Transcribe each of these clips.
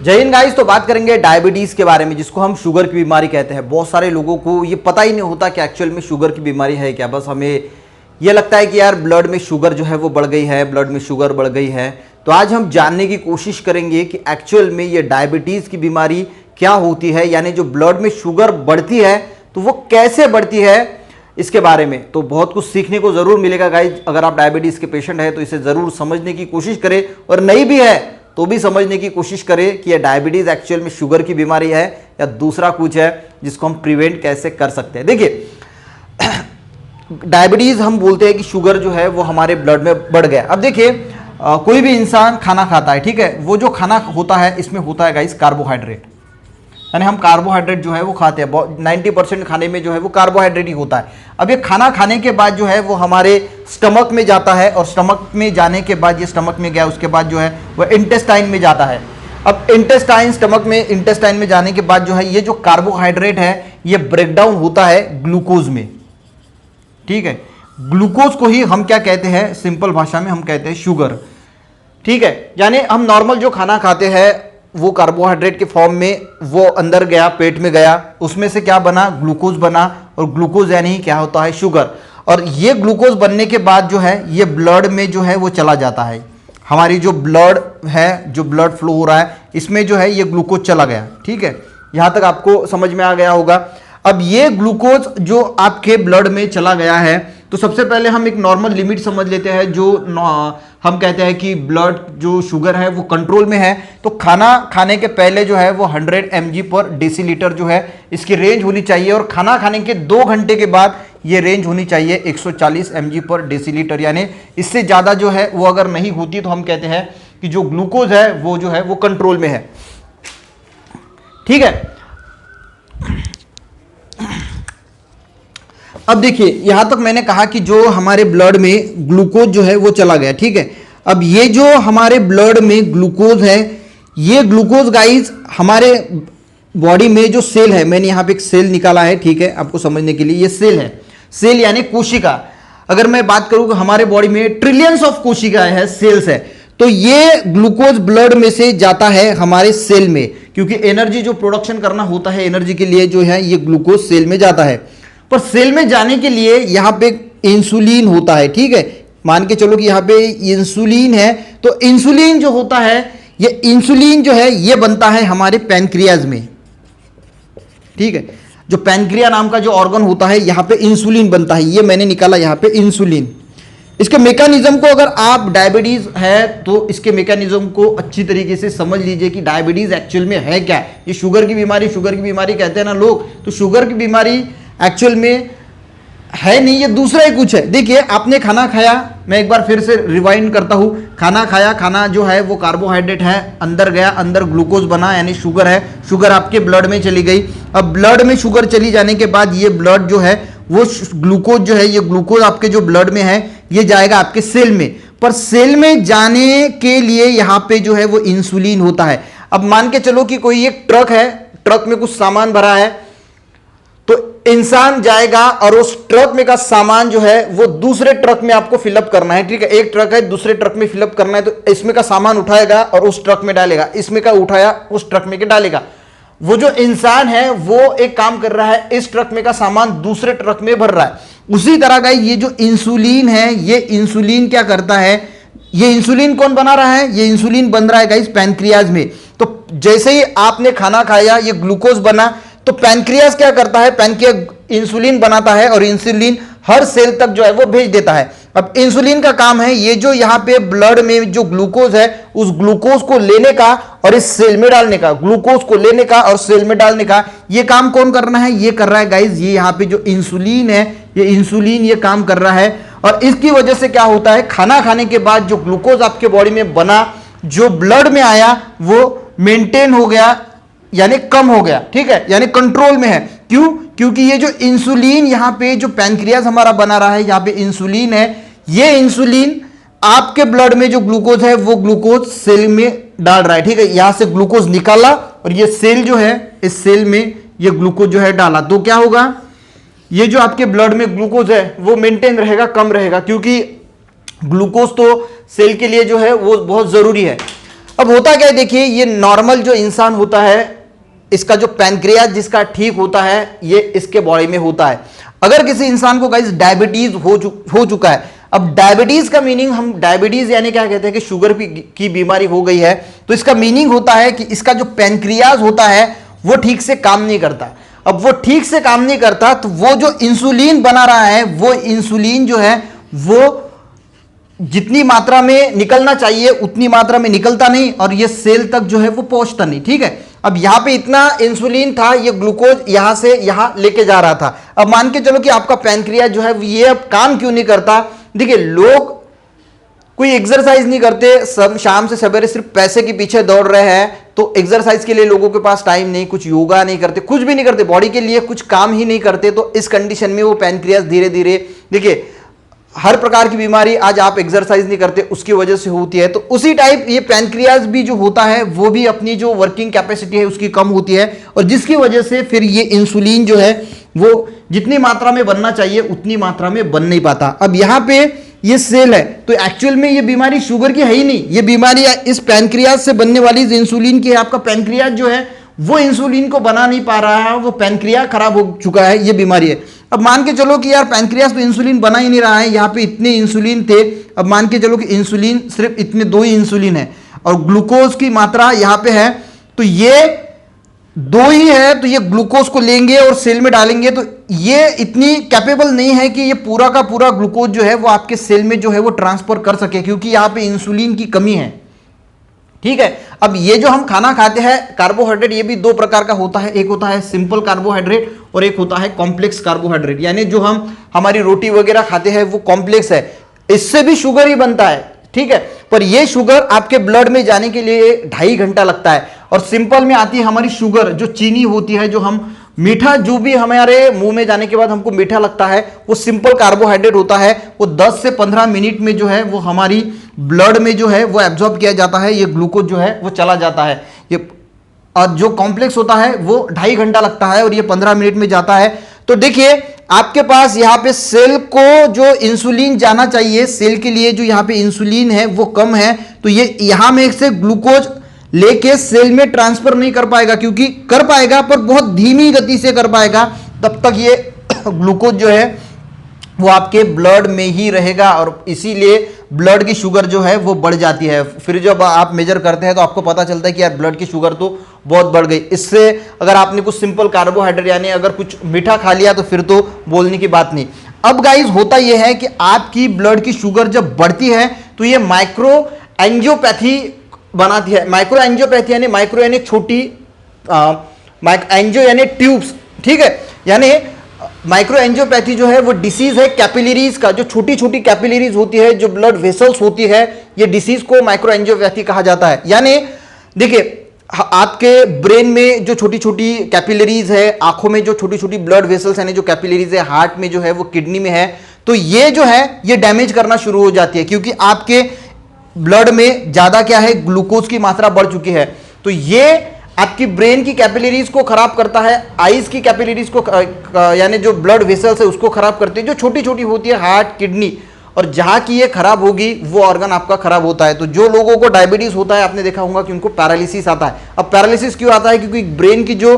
जय हिंद गाइस। तो बात करेंगे डायबिटीज के बारे में, जिसको हम शुगर की बीमारी कहते हैं। बहुत सारे लोगों को ये पता ही नहीं होता कि एक्चुअल में शुगर की बीमारी है क्या। बस हमें ये लगता है कि यार ब्लड में शुगर जो है वो बढ़ गई है, ब्लड में शुगर बढ़ गई है। तो आज हम जानने की कोशिश करेंगे कि एक्चुअल में ये डायबिटीज की बीमारी क्या होती है, यानी जो ब्लड में शुगर बढ़ती है तो वो कैसे बढ़ती है, इसके बारे में तो बहुत कुछ सीखने को जरूर मिलेगा गाइज। अगर आप डायबिटीज के पेशेंट हैं तो इसे जरूर समझने की कोशिश करें, और नहीं भी है तो भी समझने की कोशिश करें कि यह डायबिटीज एक्चुअल में शुगर की बीमारी है या दूसरा कुछ है जिसको हम प्रिवेंट कैसे कर सकते हैं। देखिए, डायबिटीज हम बोलते हैं कि शुगर जो है वो हमारे ब्लड में बढ़ गया। अब देखिए, कोई भी इंसान खाना खाता है, ठीक है, वो जो खाना होता है इसमें होता है गाइस कार्बोहाइड्रेट, यानी हम कार्बोहाइड्रेट जो है वो खाते हैं। 90% खाने में जो है वो कार्बोहाइड्रेट ही होता है। अब ये खाना खाने के बाद जो है वो हमारे स्टमक में जाता है, और स्टमक में जाने के बाद ये स्टमक में गया, उसके बाद जो है वो इंटेस्टाइन में जाता है। अब इंटेस्टाइन में जाने के बाद जो है ये जो कार्बोहाइड्रेट है ये ब्रेकडाउन होता है ग्लूकोज में, ठीक है। ग्लूकोज को ही हम क्या कहते हैं, सिंपल भाषा में हम कहते हैं शुगर, ठीक है। यानी हम नॉर्मल जो खाना खाते हैं वो कार्बोहाइड्रेट के फॉर्म में वो अंदर गया, पेट में गया, उसमें से क्या बना, ग्लूकोज बना, और ग्लूकोज यानी क्या होता है, शुगर। और ये ग्लूकोज बनने के बाद जो है ये ब्लड में जो है वो चला जाता है। हमारी जो ब्लड है, जो ब्लड फ्लो हो रहा है, इसमें जो है ये ग्लूकोज चला गया, ठीक है। यहां तक आपको समझ में आ गया होगा। अब ये ग्लूकोज जो आपके ब्लड में चला गया है, तो सबसे पहले हम एक नॉर्मल लिमिट समझ लेते हैं, जो हम कहते हैं कि ब्लड जो शुगर है वो कंट्रोल में है। तो खाना खाने के पहले जो है वो 100 mg पर डेसीलीटर जो है इसकी रेंज होनी चाहिए, और खाना खाने के 2 घंटे के बाद ये रेंज होनी चाहिए 140 mg पर डेसीलीटर। यानी इससे ज़्यादा जो है वो अगर नहीं होती तो हम कहते हैं कि जो ग्लूकोज है वो जो है वो कंट्रोल में है, ठीक है। अब देखिए, यहां तक मैंने कहा कि जो हमारे ब्लड में ग्लूकोज जो है वो चला गया, ठीक है। अब ये जो हमारे ब्लड में ग्लूकोज है, ये ग्लूकोज गाइस हमारे बॉडी में जो सेल है, मैंने यहां पे एक सेल निकाला है, ठीक है, आपको समझने के लिए। ये सेल है, सेल यानी कोशिका। अगर मैं बात करूं कि हमारे बॉडी में ट्रिलियंस ऑफ कोशिका है, सेल्स है, तो ये ग्लूकोज ब्लड में से जाता है हमारे सेल में, क्योंकि एनर्जी जो प्रोडक्शन करना होता है, एनर्जी के लिए जो है ये ग्लूकोज सेल में जाता है। पर सेल में जाने के लिए यहां पे इंसुलिन होता है, ठीक है। मान के चलो कि यहां पे इंसुलिन है, तो इंसुलिन जो होता है, ये इंसुलिन जो है ये बनता है हमारे पैनक्रियाज में, ठीक है। जो पैनक्रिया नाम का जो ऑर्गन होता है, यहां पे इंसुलिन बनता है। ये मैंने निकाला यहां पे इंसुलिन। इसके मैकेनिज्म को, अगर आप डायबिटीज है तो इसके मैकेनिज्म को अच्छी तरीके से समझ लीजिए कि डायबिटीज एक्चुअल में है क्या। ये शुगर की बीमारी कहते हैं ना लोग, तो शुगर की बीमारी एक्चुअल में है नहीं, ये दूसरा ही कुछ है। देखिए, आपने खाना खाया, मैं एक बार फिर से रिवाइंड करता हूं, खाना खाया, खाना जो है वो कार्बोहाइड्रेट है, अंदर गया, अंदर ग्लूकोज बना, यानी शुगर है, शुगर आपके ब्लड में चली गई। अब ब्लड में शुगर चली जाने के बाद ये ब्लड जो है वो ग्लूकोज जो है, ये ग्लूकोज आपके जो ब्लड में है ये जाएगा आपके सेल में। पर सेल में जाने के लिए यहां पे जो है वो इंसुलिन होता है। अब मान के चलो कि कोई एक ट्रक है, ट्रक में कुछ सामान भरा है, तो इंसान जाएगा और उस ट्रक में का सामान जो है वो दूसरे ट्रक में आपको फिलअप करना है, ठीक है। एक ट्रक है, दूसरे ट्रक में फिलअप करना है, तो इसमें का सामान उठाएगा और उस ट्रक में डालेगा, इसमें का उठाया उस ट्रक में के डालेगा। वो जो इंसान है वो एक काम कर रहा है, इस ट्रक में का सामान दूसरे ट्रक में भर रहा है। उसी तरह का ये जो इंसुलिन है, ये इंसुलिन क्या करता है, ये इंसुलिन कौन बना रहा है, ये इंसुलिन बन रहा है गाइस पैनक्रियाज में। तो जैसे ही आपने खाना खाया, ये ग्लूकोज बना, तो पैनक्रियाज क्या करता है, पैनक्रियाज इंसुलिन बनाता है, और इंसुलिन हर सेल तक जो है वो भेज देता है। अब इंसुलिन का काम है ये जो यहां पे ब्लड में जो ग्लूकोज है, उस ग्लूकोज को लेने का और इस सेल में डालने का, ग्लूकोज को लेने का और सेल में डालने का, ये काम कौन करना है, ये कर रहा है गाइज, ये यहां पे जो इंसुलिन है, ये इंसुलिन ये काम कर रहा है। और इसकी वजह से क्या होता है, खाना खाने के बाद जो ग्लूकोज आपके बॉडी में बना, जो ब्लड में आया, वो मेंटेन हो गया, यानी कम हो गया, ठीक है, यानी कंट्रोल में है। क्यों? क्योंकि ये जो इंसुलिन यहां पे जो पैनक्रियाज हमारा बना रहा है, यहां पे इंसुलिन है, ये इंसुलिन आपके ब्लड में जो ग्लूकोज है वो ग्लूकोज सेल में डाल रहा है, ठीक है। यहां से ग्लूकोज निकाला और ये सेल जो है, इस सेल में ये ग्लूकोज जो है डाला, तो क्या होगा, ये जो आपके ब्लड में ग्लूकोज है वो मेंटेन रहेगा, कम रहेगा, क्योंकि ग्लूकोज तो सेल के लिए जो है वो बहुत जरूरी है। अब होता क्या है, देखिए ये नॉर्मल जो इंसान होता है, इसका जो पैनक्रियाज जिसका ठीक होता है ये इसके बॉडी में होता है। अगर किसी इंसान को गाइस डायबिटीज हो चुका है, अब डायबिटीज का मीनिंग, हम डायबिटीज यानी क्या कहते हैं कि शुगर की बीमारी हो गई है, तो इसका मीनिंग होता है कि इसका जो पैनक्रियाज होता है वो ठीक से काम नहीं करता। अब वो ठीक से काम नहीं करता तो वो जो इंसुलिन बना रहा है, वो इंसुलिन जो है वो जितनी मात्रा में निकलना चाहिए उतनी मात्रा में निकलता नहीं और ये सेल तक जो है वो पहुंचता नहीं। ठीक है, अब यहां पे इतना इंसुलिन था, ये ग्लूकोज यहां से यहां लेके जा रहा था। अब मान के चलो कि आपका पैनक्रियाज जो है ये अब काम क्यों नहीं करता। देखिए लोग कोई एक्सरसाइज नहीं करते, सब शाम से सवेरे सिर्फ पैसे के पीछे दौड़ रहे हैं, तो एक्सरसाइज के लिए लोगों के पास टाइम नहीं, कुछ योगा नहीं करते, कुछ भी नहीं करते, बॉडी के लिए कुछ काम ही नहीं करते। तो इस कंडीशन में वो पैनक्रियाज धीरे धीरे, देखिए हर प्रकार की बीमारी आज आप एक्सरसाइज नहीं करते उसकी वजह से होती है, तो उसी टाइप ये पैनक्रियाज भी जो होता है वो भी अपनी जो वर्किंग कैपेसिटी है उसकी कम होती है, और जिसकी वजह से फिर ये इंसुलिन जो है वो जितनी मात्रा में बनना चाहिए उतनी मात्रा में बन नहीं पाता। अब यहाँ पे ये सेल है, तो एक्चुअल में ये बीमारी शुगर की है ही नहीं, ये बीमारी इस पैनक्रियाज से बनने वाली इंसुलिन की है। आपका पैनक्रियाज जो है वो इंसुलिन को बना नहीं पा रहा है, वो पैनक्रिया खराब हो चुका है, ये बीमारी है। अब मान के चलो कि यार पैनक्रियाज तो इंसुलिन बना ही नहीं रहा है, यहाँ पे इतने इंसुलिन थे, अब मान के चलो कि इंसुलिन सिर्फ इतने 2 ही इंसुलिन है और ग्लूकोज की मात्रा यहाँ पे है, तो ये 2 ही है, तो ये ग्लूकोज को लेंगे और सेल में डालेंगे, तो ये इतनी कैपेबल नहीं है कि ये पूरा का पूरा ग्लूकोज जो है वो आपके सेल में जो है वो ट्रांसफर कर सके, क्योंकि यहाँ पे इंसुलिन की कमी है। ठीक है, अब ये जो हम खाना खाते हैं कार्बोहाइड्रेट, ये भी 2 प्रकार का होता है, एक होता है सिंपल कार्बोहाइड्रेट और एक होता है कॉम्प्लेक्स कार्बोहाइड्रेट। यानी जो हम हमारी रोटी वगैरह खाते हैं वो कॉम्प्लेक्स है, इससे भी शुगर ही बनता है। ठीक है, पर ये शुगर आपके ब्लड में जाने के लिए 2.5 घंटा लगता है, और सिंपल में आती है हमारी शुगर, जो चीनी होती है, जो हम मीठा, जो भी हमारे मुंह में जाने के बाद हमको मीठा लगता है, वो सिंपल कार्बोहाइड्रेट होता है। वो 10 से 15 मिनट में जो है वो हमारी ब्लड में जो है वो एब्जॉर्ब किया जाता है, ये ग्लूकोज जो है वो चला जाता है। ये और जो कॉम्प्लेक्स होता है वो 2.5 घंटा लगता है और ये 15 मिनट में जाता है। तो देखिए आपके पास यहाँ पे सेल को जो इंसुलिन जाना चाहिए, सेल के लिए जो यहाँ पे इंसुलिन है वो कम है, तो ये यहाँ में से ग्लूकोज लेके सेल में ट्रांसफर नहीं कर पाएगा, क्योंकि कर पाएगा पर बहुत धीमी गति से कर पाएगा, तब तक ये ग्लूकोज जो है वो आपके ब्लड में ही रहेगा, और इसीलिए ब्लड की शुगर जो है वो बढ़ जाती है। फिर जब आप मेजर करते हैं तो आपको पता चलता है कि यार ब्लड की शुगर तो बहुत बढ़ गई। इससे अगर आपने कुछ सिंपल कार्बोहाइड्रेट यानी अगर कुछ मीठा खा लिया तो फिर तो बोलने की बात नहीं। अब गाइस होता यह है कि आपकी ब्लड की शुगर जब बढ़ती है तो ये माइक्रो एंजियोपैथी बनाती है। माइक्रो एंजियोपैथी यानी माइक्रो यानी छोटी, एंजियो यानी ट्यूब्स। ठीक है, यानी माइक्रो एंजियोपैथी जो है वो डिसीज है कैपिलरीज का, जो छोटी छोटी कैपिलरीज होती है, जो ब्लड वेसल्स होती है, ये डिसीज को माइक्रो एंजियोपैथी कहा जाता है। यानी देखिए आपके ब्रेन में जो छोटी छोटी कैपिलरीज है, आंखों में जो छोटी छोटी ब्लड वेसल्स यानी जो कैपिलरीज है, हार्ट में जो है वो किडनी में है, तो ये जो है ये डैमेज करना शुरू हो जाती है, क्योंकि आपके ब्लड में ज्यादा क्या है, ग्लूकोज की मात्रा बढ़ चुकी है। तो ये आपकी ब्रेन की कैपिलरीज को खराब करता है, आईज की कैपिलरीज को यानी जो ब्लड वेसल्स है उसको खराब करती है, जो छोटी छोटी होती है, हार्ट, किडनी, और जहां की ये खराब होगी वो ऑर्गन आपका खराब होता है। तो जो लोगों को डायबिटीज होता है आपने देखा होगा कि उनको पैरालिसिस आता है। अब पैरालिसिस क्यों आता है? क्योंकि ब्रेन की जो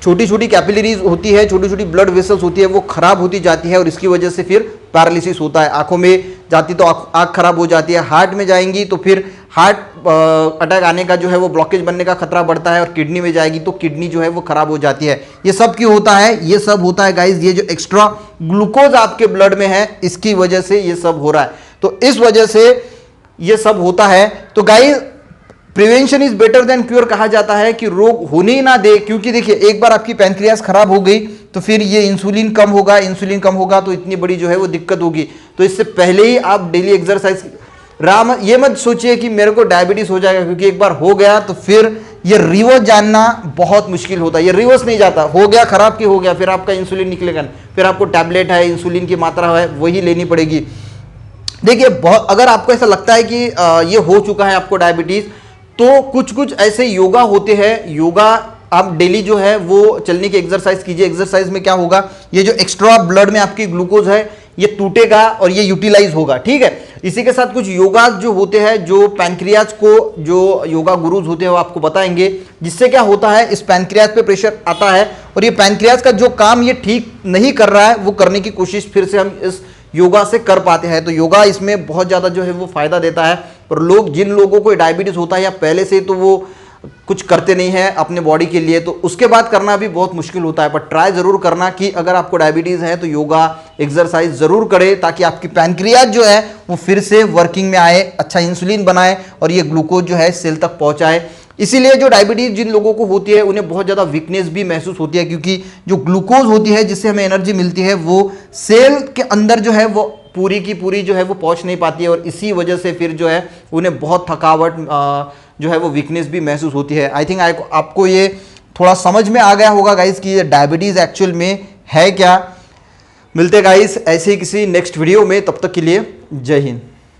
छोटी छोटी कैपिलरीज होती है, छोटी छोटी ब्लड वेसल्स होती है, वो खराब होती जाती है और इसकी वजह से फिर पैरालिसिस होता है। आंखों में जाती तो आंख खराब हो जाती है, हार्ट में जाएंगी तो फिर हार्ट अटैक आने का जो है वो ब्लॉकेज बनने का खतरा बढ़ता है, और किडनी में जाएगी तो किडनी जो है वो खराब हो जाती है। ये सब क्यों होता है? ये सब होता है गाइज, ये जो एक्स्ट्रा ग्लूकोज आपके ब्लड में है इसकी वजह से ये सब हो रहा है। तो इस वजह से ये सब होता है। तो guys prevention is better than cure कहा जाता है कि रोग होने ही ना दे, क्योंकि देखिए एक बार आपकी पैंक्रियाज खराब हो गई तो फिर ये इंसुलिन कम होगा, इंसुलिन कम होगा तो इतनी बड़ी जो है वो दिक्कत होगी। तो इससे पहले ही आप डेली एक्सरसाइज, ये मत सोचिए कि मेरे को डायबिटीज हो जाएगा, क्योंकि एक बार हो गया तो फिर ये रिवर्स जानना बहुत मुश्किल होता है। ये रिवर्स नहीं जाता, हो गया खराब की हो गया, फिर आपका इंसुलिन निकलेगा, फिर आपको टैबलेट है, इंसुलिन की मात्रा है वही लेनी पड़ेगी। देखिए बहुत, अगर आपको ऐसा लगता है कि ये हो चुका है आपको डायबिटीज, तो कुछ कुछ ऐसे योगा होते हैं, योगा आप डेली जो है वो चलने की एक्सरसाइज कीजिए। एक्सरसाइज में क्या होगा, ये जो एक्स्ट्रा ब्लड में आपकी ग्लूकोज है ये टूटेगा और ये यूटिलाइज होगा, ठीक है। इसी के साथ कुछ योगा जो होते हैं, जो पैनक्रियाज को जो योगा गुरुज होते हैं वो आपको बताएंगे, जिससे क्या होता है इस पैनक्रियाज पे प्रेशर आता है और ये पैनक्रियाज का जो काम ये ठीक नहीं कर रहा है वो करने की कोशिश फिर से हम इस योगा से कर पाते हैं। तो योगा इसमें बहुत ज़्यादा जो है वो फायदा देता है। और लोग, जिन लोगों को डायबिटीज होता है या पहले से तो वो कुछ करते नहीं है अपने बॉडी के लिए, तो उसके बाद करना भी बहुत मुश्किल होता है। पर ट्राई जरूर करना कि अगर आपको डायबिटीज है तो योगा एक्सरसाइज जरूर करें, ताकि आपकी पैनक्रियाज जो है वो फिर से वर्किंग में आए, अच्छा इंसुलिन बनाए और ये ग्लूकोज जो है सेल तक पहुंचाए। इसीलिए जो डायबिटीज जिन लोगों को होती है उन्हें बहुत ज़्यादा वीकनेस भी महसूस होती है, क्योंकि जो ग्लूकोज होती है जिससे हमें एनर्जी मिलती है वो सेल के अंदर जो है वो पूरी की पूरी जो है वो पहुंच नहीं पाती है, और इसी वजह से फिर जो है उन्हें बहुत थकावट जो है वो वीकनेस भी महसूस होती है। आई थिंक आपको ये थोड़ा समझ में आ गया होगा गाइस कि ये डायबिटीज़ एक्चुअल में है क्या। मिलते गाइस ऐसे ही किसी नेक्स्ट वीडियो में, तब तक के लिए जय हिंद।